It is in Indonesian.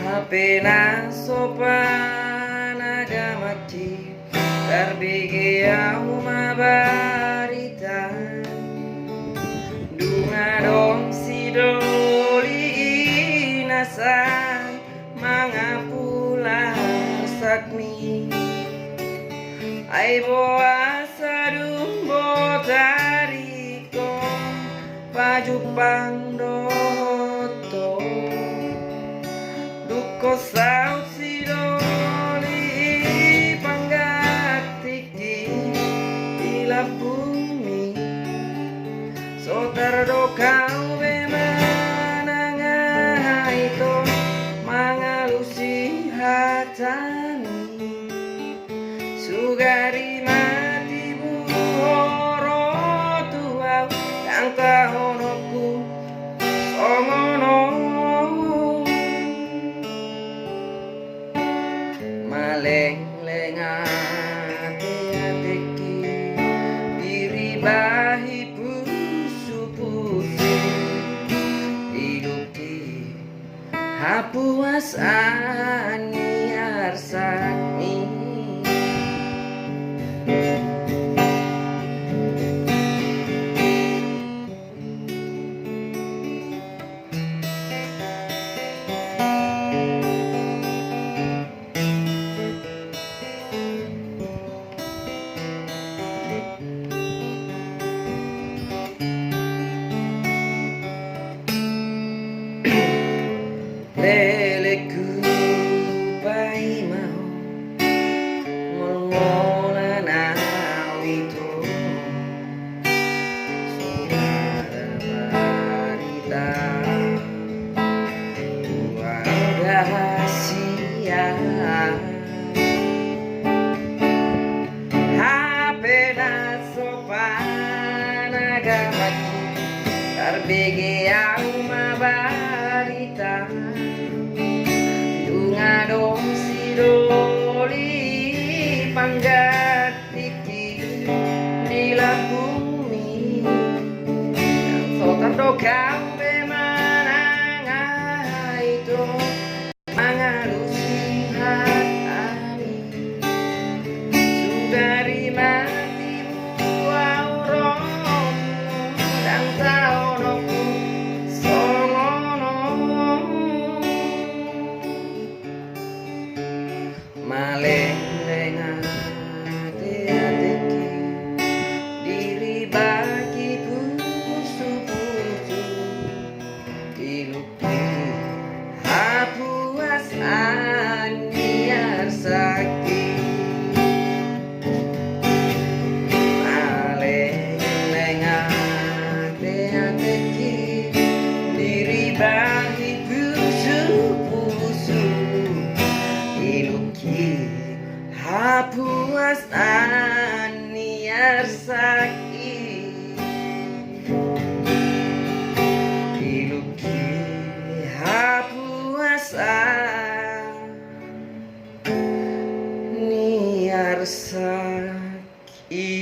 Appena sopan agamati terbigaya uma barita dunga dong sidoli inasan mangapula sakmi ai boa sadumbo tariko pajupang doto duko saut sidoli panggatiki ila bumi sotardo kau bemananga itu mangalusi hatani sugari mati buhoro tuau yang tahonoku omono maleng-leng ati-atiki diri bahi pusu-pusu hidupi hapuas aniar sakmi leleku pai mau ngolongola nawito saudara barita buat rahasia appena sopan agamati terbigaya uma barita dunga dong sidoli panggatiki dila bumi yang sotardo kau bemananga itu mangalusi hatani sugari mati buau romo dan taonoku songono maleng-leng ati-atiki diri bagi pusu-pusu iluki hapuas aniar sakti maleng-leng ati-atiki diri bagi pusu-pusu iluki hapuas aniar sakti iluki hapuas aniar sakti